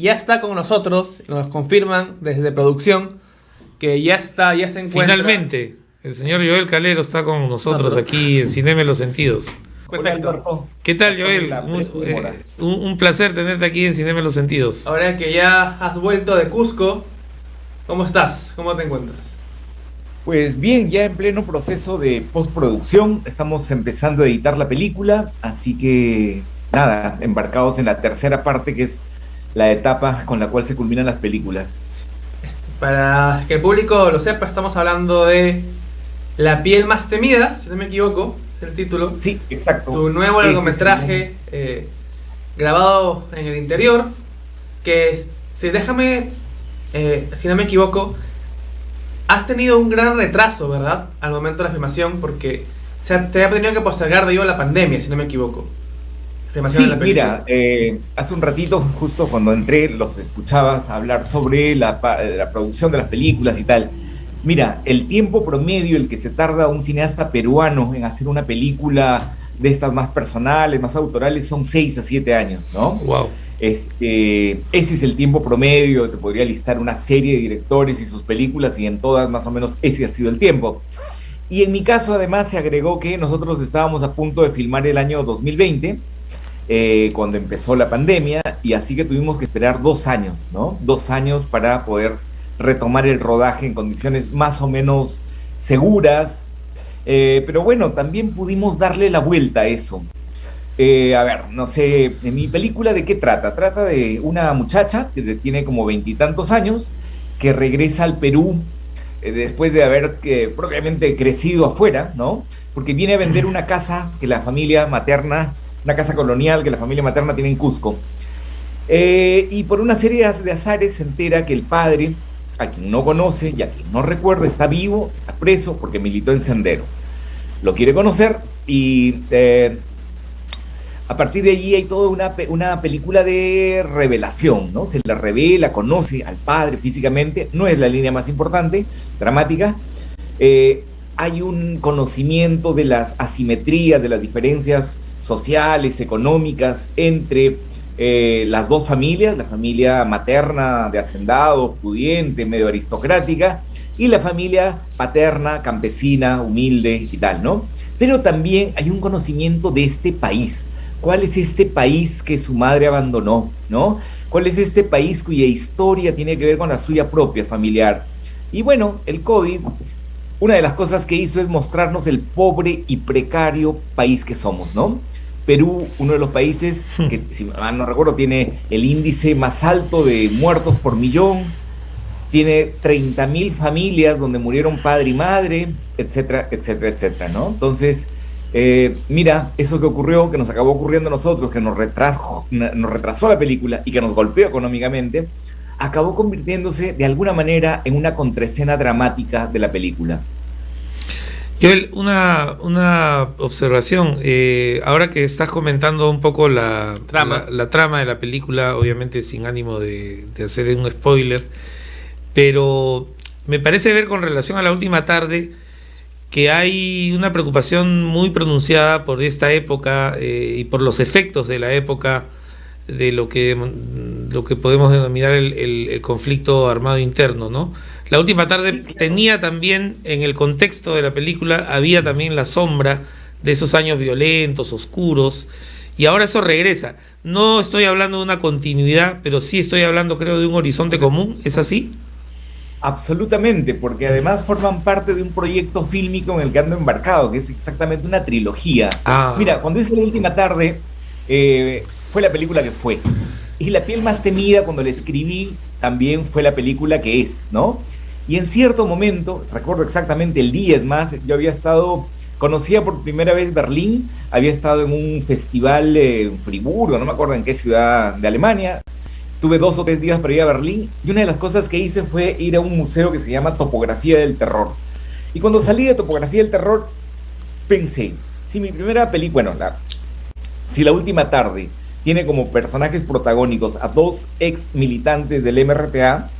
ya está con nosotros, nos confirman desde producción que ya se encuentra. Finalmente, el señor Joel Calero está con nosotros aquí en Cinema en los Sentidos. Perfecto. ¿Qué tal, Joel? Un placer tenerte aquí en Cinema en los Sentidos. Ahora que ya has vuelto de Cusco, ¿cómo estás? ¿Cómo te encuentras? Pues bien, ya en pleno proceso de postproducción, estamos empezando a editar la película, así que nada, embarcados en la tercera parte, que es la etapa con la cual se culminan las películas. Para que el público lo sepa, estamos hablando de La piel más temida, si no me equivoco, es el título. Sí, exacto. Tu nuevo largometraje grabado en el interior, que déjame, si no me equivoco, has tenido un gran retraso, ¿verdad? Al momento de la filmación, porque te ha tenido que postergar debido a la pandemia, si no me equivoco. Sí, mira, hace un ratito, justo cuando entré, los escuchabas hablar sobre la producción de las películas y tal. Mira, el tiempo promedio, el que se tarda un cineasta peruano en hacer una película de estas más personales, más autorales, son 6 a 7 años, ¿no? Wow. Ese es el tiempo promedio. Te podría listar una serie de directores y sus películas, y en todas más o menos ese ha sido el tiempo. Y en mi caso, además, se agregó que nosotros estábamos a punto de filmar el año 2020, cuando empezó la pandemia, y así que tuvimos que esperar 2 años, ¿no? 2 años para poder retomar el rodaje en condiciones más o menos seguras, pero bueno, también pudimos darle la vuelta a eso. A ver, no sé, en mi película, ¿de qué trata? Trata de una muchacha que tiene como 20 y tantos años, que regresa al Perú después de haber propiamente crecido afuera, ¿no? Porque viene a vender una casa que la familia materna, una casa colonial que la familia materna tiene en Cusco. Y por una serie de azares se entera que el padre, a quien no conoce y a quien no recuerda, está vivo, está preso porque militó en Sendero. Lo quiere conocer y a partir de allí hay toda una película de revelación, ¿no? Se la revela, conoce al padre físicamente, no es la línea más importante, dramática. Hay un conocimiento de las asimetrías, de las diferencias sociales, económicas, entre las dos familias, la familia materna de hacendados, pudiente, medio aristocrática, y la familia paterna, campesina, humilde y tal, ¿no? Pero también hay un conocimiento de este país. ¿Cuál es este país que su madre abandonó, ¿no? ¿Cuál es este país cuya historia tiene que ver con la suya propia, familiar? Y bueno, el COVID, una de las cosas que hizo es mostrarnos el pobre y precario país que somos, ¿no? Perú, uno de los países que, si mal no recuerdo, tiene el índice más alto de muertos por millón, tiene 30.000 familias donde murieron padre y madre, etcétera, etcétera, etcétera, ¿no? Entonces, mira, eso que ocurrió, que nos acabó ocurriendo a nosotros, que nos retrasó la película y que nos golpeó económicamente, acabó convirtiéndose de alguna manera en una contraescena dramática de la película. Joel, una observación. Ahora que estás comentando un poco la trama de la película, obviamente sin ánimo de hacer un spoiler, pero me parece ver con relación a La Última Tarde que hay una preocupación muy pronunciada por esta época y por los efectos de la época de lo que podemos denominar el conflicto armado interno, ¿no? La Última Tarde, sí, claro, tenía también, en el contexto de la película, había también la sombra de esos años violentos, oscuros, y ahora eso regresa. No estoy hablando de una continuidad, pero sí estoy hablando, creo, de un horizonte común. ¿Es así? Absolutamente, porque además forman parte de un proyecto fílmico en el que ando embarcado, que es exactamente una trilogía. Mira, cuando hice La Última Tarde, fue la película que fue. Y La piel más temida, cuando la escribí, también fue la película que es, ¿no? Y en cierto momento, recuerdo exactamente el día, es más, yo conocía por primera vez Berlín, había estado en un festival en Friburgo, no me acuerdo en qué ciudad de Alemania. Tuve 2 o 3 días para ir a Berlín, y una de las cosas que hice fue ir a un museo que se llama Topografía del Terror. Y cuando salí de Topografía del Terror, pensé, si mi primera película, si La Última Tarde tiene como personajes protagónicos a 2 ex militantes del MRTA,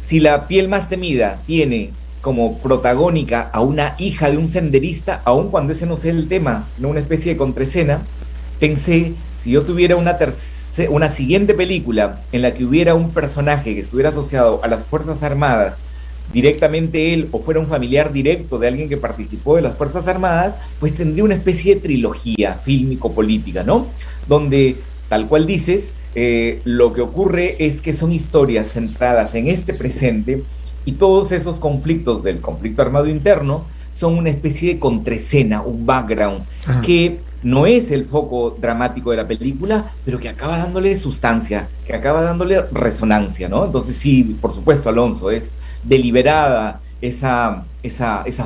si La piel más temida tiene como protagónica a una hija de un senderista, aun cuando ese no sea el tema, sino una especie de contraescena, pensé, si yo tuviera una una siguiente película en la que hubiera un personaje que estuviera asociado a las Fuerzas Armadas, directamente él, o fuera un familiar directo de alguien que participó de las Fuerzas Armadas, pues tendría una especie de trilogía fílmico-política, ¿no? Donde, tal cual dices, lo que ocurre es que son historias centradas en este presente, y todos esos conflictos del conflicto armado interno son una especie de contraescena, un background, que no es el foco dramático de la película, pero que acaba dándole sustancia, que acaba dándole resonancia, ¿no? Entonces sí, por supuesto, Alonso, es deliberada esa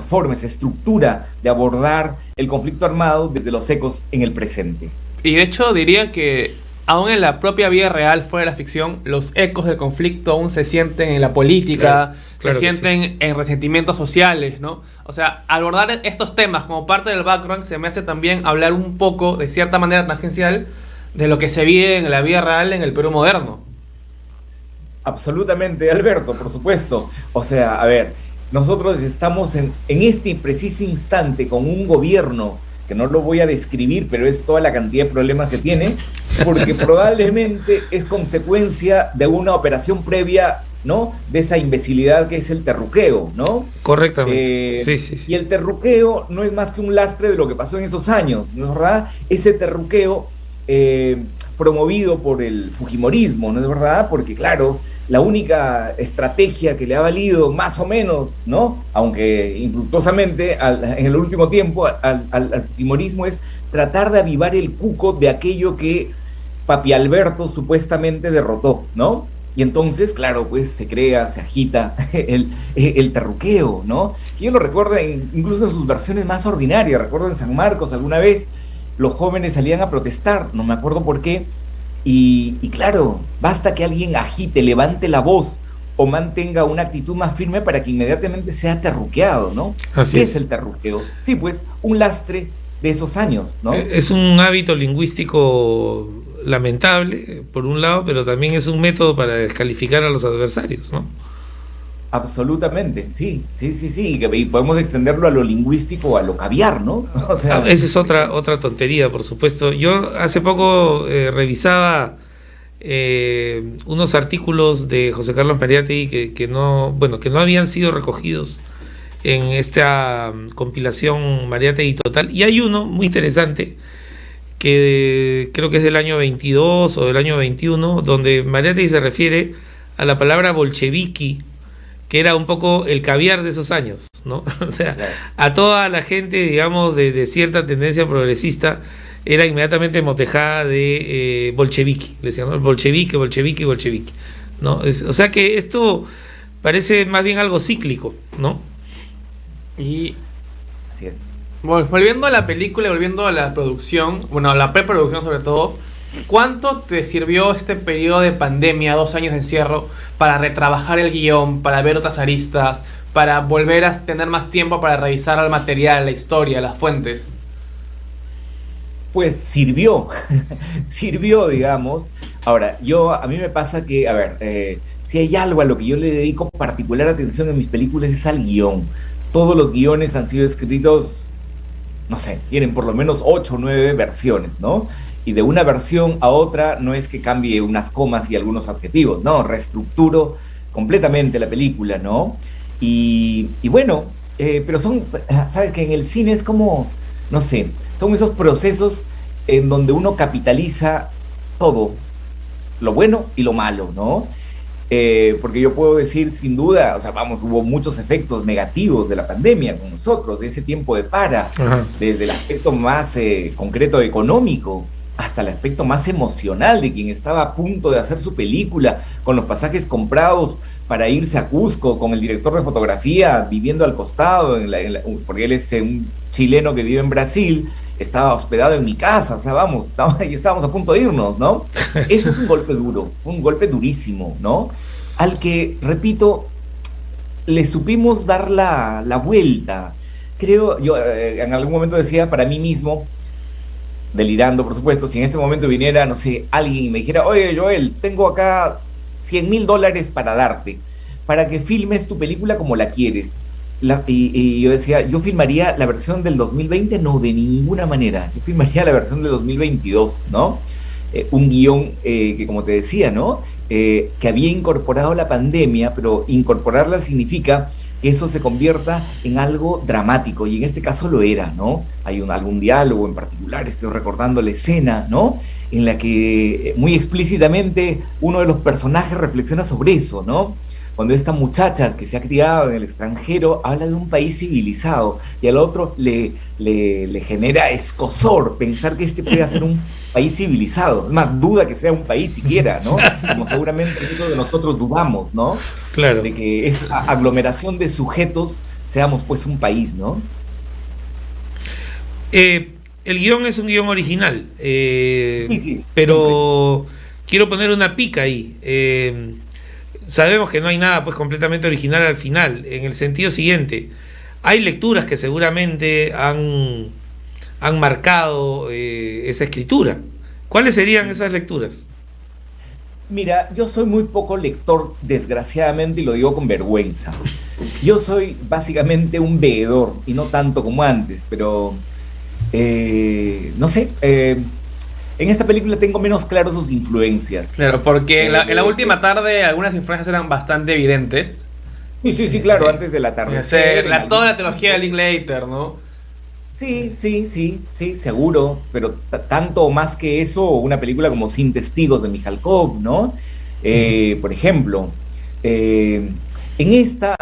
forma, esa estructura de abordar el conflicto armado desde los ecos en el presente. Y de hecho diría que aún en la propia vida real, fuera de la ficción, los ecos del conflicto aún se sienten en la política, claro se sienten en resentimientos sociales, ¿no? O sea, abordar estos temas como parte del background se me hace también hablar un poco, de cierta manera tangencial, de lo que se vive en la vida real en el Perú moderno. Absolutamente, Alberto, por supuesto. O sea, a ver, nosotros estamos en este preciso instante con un gobierno que no lo voy a describir, pero es toda la cantidad de problemas que tiene, porque probablemente es consecuencia de una operación previa, ¿no? De esa imbecilidad que es el terruqueo, ¿no? Correctamente. Sí. Y el terruqueo no es más que un lastre de lo que pasó en esos años, ¿no es verdad? Ese terruqueo promovido por el fujimorismo, ¿no es verdad? Porque claro, la única estrategia que le ha valido más o menos, ¿no? Aunque infructuosamente en el último tiempo al fujimorismo, es tratar de avivar el cuco de aquello que Papi Alberto supuestamente derrotó, ¿no? Y entonces, claro, pues se crea, se agita el terruqueo, ¿no? Que yo lo recuerdo incluso en sus versiones más ordinarias. Recuerdo en San Marcos alguna vez los jóvenes salían a protestar, no me acuerdo por qué, y claro, basta que alguien agite, levante la voz o mantenga una actitud más firme para que inmediatamente sea terruqueado, ¿no? ¿Qué es el terruqueo? Sí, pues, un lastre de esos años, ¿no? Es un hábito lingüístico lamentable, por un lado, pero también es un método para descalificar a los adversarios, ¿no? Absolutamente, sí, y podemos extenderlo a lo lingüístico, a lo caviar, ¿no? O sea, esa es otra tontería, por supuesto. Yo hace poco revisaba unos artículos de José Carlos Mariátegui que no habían sido recogidos en esta compilación Mariátegui Total, y hay uno muy interesante que creo que es del año 22 o del año 21, donde Mariátegui se refiere a la palabra bolchevique, que era un poco el caviar de esos años, ¿no? O sea, a toda la gente, digamos, de cierta tendencia progresista, era inmediatamente motejada de bolchevique, le decían, ¿no? Bolchevique, ¿no? O sea que esto parece más bien algo cíclico, ¿no? Y así es. Bueno, volviendo a la película y volviendo a la producción, bueno, a la preproducción sobre todo, ¿cuánto te sirvió este periodo de pandemia, 2 años de encierro, para retrabajar el guión, para ver otras aristas, para volver a tener más tiempo para revisar el material, la historia, las fuentes? Pues sirvió, digamos. Ahora, a mí me pasa que, a ver, si hay algo a lo que yo le dedico particular atención en mis películas es al guión. Todos los guiones han sido escritos, no sé, tienen por lo menos 8 o 9 versiones, ¿no? Y de una versión a otra no es que cambie unas comas y algunos adjetivos, no, reestructuro completamente la película, ¿no? Y bueno, pero sabes que en el cine es como, no sé, son esos procesos en donde uno capitaliza todo, lo bueno y lo malo, ¿no? Porque yo puedo decir sin duda, o sea, hubo muchos efectos negativos de la pandemia con nosotros, de ese tiempo de desde el aspecto más concreto económico, hasta el aspecto más emocional de quien estaba a punto de hacer su película, con los pasajes comprados para irse a Cusco, con el director de fotografía viviendo al costado, porque él es un chileno que vive en Brasil, estaba hospedado en mi casa, o sea, estábamos a punto de irnos, ¿no? Eso es un golpe duro, un golpe durísimo, ¿no? Al que, repito, le supimos dar la vuelta. Creo, yo en algún momento decía para mí mismo, delirando, por supuesto, si en este momento viniera, no sé, alguien y me dijera, oye, Joel, tengo acá $100,000 para darte, para que filmes tu película como la quieres. Y yo decía, ¿yo filmaría la versión del 2020? No, de ninguna manera. Yo filmaría la versión del 2022, ¿no? un guión que, como te decía, ¿no? Que había incorporado la pandemia, pero incorporarla significa que eso se convierta en algo dramático, y en este caso lo era, ¿no? Hay algún diálogo en particular, estoy recordando la escena, ¿no? En la que muy explícitamente uno de los personajes reflexiona sobre eso, ¿no? Cuando esta muchacha que se ha criado en el extranjero habla de un país civilizado, y al otro le genera escozor pensar que este puede ser un país civilizado. Es más, duda que sea un país siquiera, ¿no? Como seguramente muchos de nosotros dudamos, ¿no? Claro. De que esta aglomeración de sujetos seamos pues un país, ¿no? El guión es un guión original, Sí, pero quiero poner una pica ahí. Sabemos que no hay nada pues completamente original al final, en el sentido siguiente: hay lecturas que seguramente han marcado esa escritura. ¿Cuáles serían esas lecturas? Mira, yo soy muy poco lector, desgraciadamente, y lo digo con vergüenza. Yo soy básicamente un veedor, y no tanto como antes, pero no sé, en esta película tengo menos claro sus influencias. Claro, porque en la última tarde algunas influencias eran bastante evidentes. Sí, claro, antes del atardecer. Toda la trilogía de Linklater, ¿no? Sí, seguro, pero tanto o más que eso, una película como Sin Testigos de Mikhalkov, ¿no? Por ejemplo, en esta,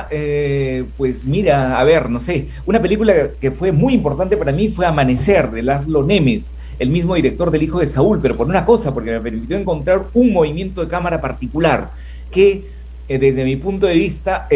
pues mira, a ver, no sé, una película que fue muy importante para mí fue Amanecer, de Laszlo Nemes, el mismo director del Hijo de Saúl, pero por una cosa, porque me permitió encontrar un movimiento de cámara particular que, desde mi punto de vista,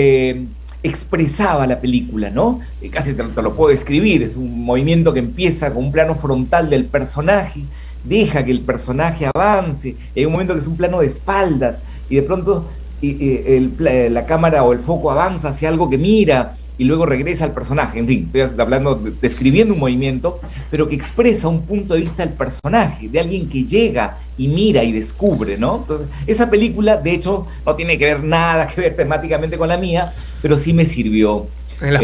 expresaba la película, ¿no? Casi te lo puedo describir: es un movimiento que empieza con un plano frontal del personaje, deja que el personaje avance, hay un momento que es un plano de espaldas, y de pronto la cámara o el foco avanza hacia algo que mira, y luego regresa al personaje. En fin, estoy hablando, describiendo un movimiento, pero que expresa un punto de vista del personaje, de alguien que llega y mira y descubre, ¿no? Entonces, esa película, de hecho, no tiene que ver nada que ver temáticamente con la mía, pero sí me sirvió. En la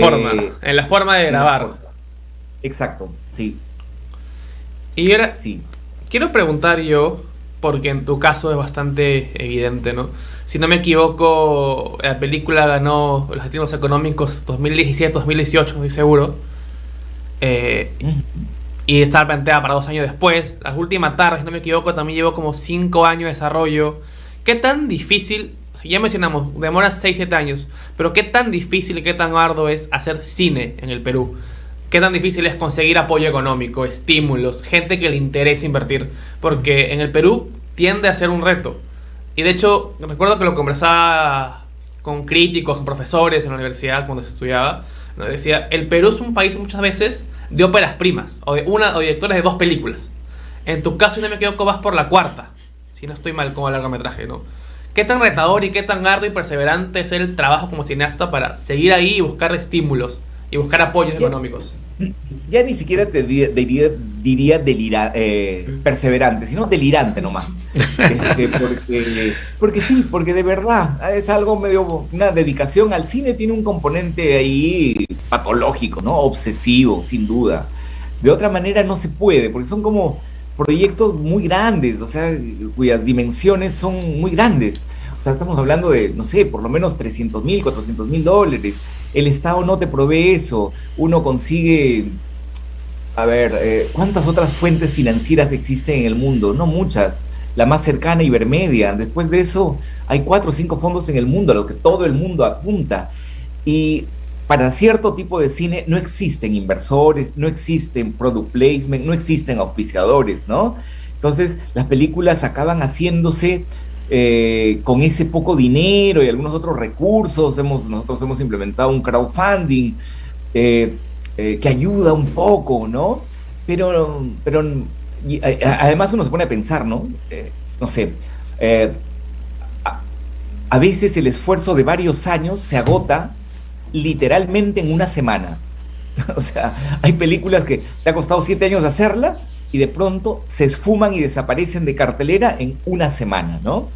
forma de grabar. Exacto, sí. Y ahora, Sí. quiero preguntar yo, porque en tu caso es bastante evidente, ¿no? Si no me equivoco, la película ganó los Latinos Económicos 2017-2018, estoy seguro. Y estaba planteada para 2 años después. Las últimas tardes, si no me equivoco, también llevó como 5 años de desarrollo. ¿Qué tan difícil, o sea, ya mencionamos, demora 6-7 años, pero qué tan difícil y qué tan arduo es hacer cine en el Perú? ¿Qué tan difícil es conseguir apoyo económico, estímulos, gente que le interese invertir? Porque en el Perú tiende a ser un reto. Y de hecho, recuerdo que lo conversaba con críticos, con profesores en la universidad cuando se estudiaba. Nos decía, el Perú es un país muchas veces de óperas primas, o de directores de 2 películas. En tu caso, si no me equivoco, vas por la 4ª, si no estoy mal con el largometraje, ¿no? ¿Qué tan retador y qué tan arduo y perseverante es el trabajo como cineasta para seguir ahí y buscar estímulos y buscar apoyos económicos? Ya ni siquiera te diría perseverante, sino delirante nomás. Porque de verdad es algo medio, una dedicación al cine tiene un componente ahí patológico, ¿no? Obsesivo, sin duda. De otra manera no se puede, porque son como proyectos muy grandes, o sea, cuyas dimensiones son muy grandes. O sea, estamos hablando de, no sé, por lo menos $300,000, $400,000. El Estado no te provee eso. Uno consigue, a ver, ¿cuántas otras fuentes financieras existen en el mundo? No muchas. La más cercana, Ibermedia. Después de eso, hay 4 o 5 fondos en el mundo a los que todo el mundo apunta. Y para cierto tipo de cine no existen inversores, no existen product placement, no existen auspiciadores, ¿no? Entonces, las películas acaban haciéndose con ese poco dinero y algunos otros recursos. Nosotros hemos implementado un crowdfunding que ayuda un poco, ¿no? Pero además uno se pone a pensar, ¿no? No sé, a veces el esfuerzo de varios años se agota literalmente en una semana. O sea, hay películas que te ha costado 7 años hacerla y de pronto se esfuman y desaparecen de cartelera en una semana, ¿no?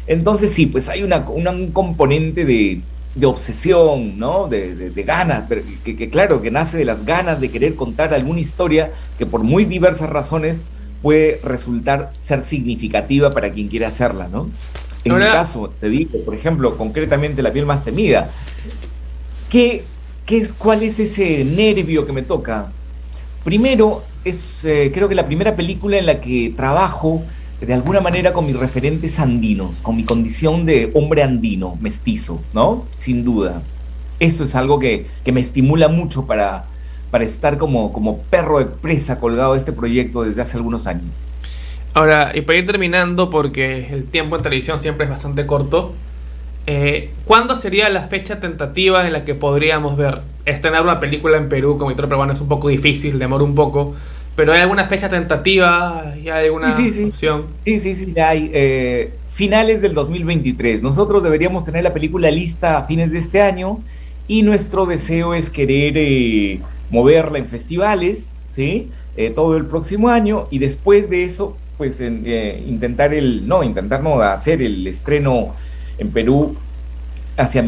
Entonces sí, pues hay un componente de obsesión, ¿no? De ganas, pero que claro, que nace de las ganas de querer contar alguna historia que por muy diversas razones puede resultar ser significativa para quien quiera hacerla, ¿no? En mi caso, te digo, por ejemplo, concretamente La piel más temida, ¿cuál es ese nervio que me toca? Primero, creo que la primera película en la que trabajo de alguna manera con mis referentes andinos, con mi condición de hombre andino, mestizo, ¿no? Sin duda. Eso es algo que me estimula mucho para estar como perro de presa colgado de este proyecto desde hace algunos años. Ahora, y para ir terminando, porque el tiempo en televisión siempre es bastante corto, ¿cuándo sería la fecha tentativa en la que podríamos ver estrenar una película en Perú? Como director peruano es un poco difícil, demora un poco, pero ¿hay alguna fecha tentativa? ¿Ya hay alguna opción? Sí, ya hay. Finales del 2023. Nosotros deberíamos tener la película lista a fines de este año y nuestro deseo es querer moverla en festivales, ¿sí? Todo el próximo año, y después de eso, pues hacer el estreno en Perú hacia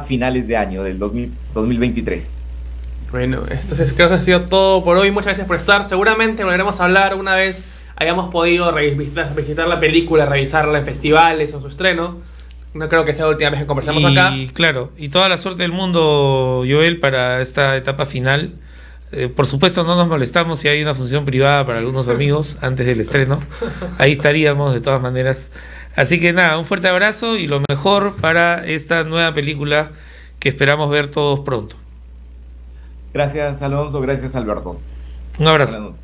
finales de año del 2023. Bueno, entonces creo que ha sido todo por hoy. Muchas gracias por estar. Seguramente volveremos a hablar una vez hayamos podido visitar la película, revisarla en festivales o su estreno. No creo que sea la última vez que conversamos acá. Y claro, y toda la suerte del mundo, Joel, para esta etapa final. Por supuesto, no nos molestamos si hay una función privada para algunos amigos antes del estreno. Ahí estaríamos de todas maneras. Así que nada, un fuerte abrazo y lo mejor para esta nueva película que esperamos ver todos pronto. Gracias, Alonso. Gracias, Alberto. Un abrazo.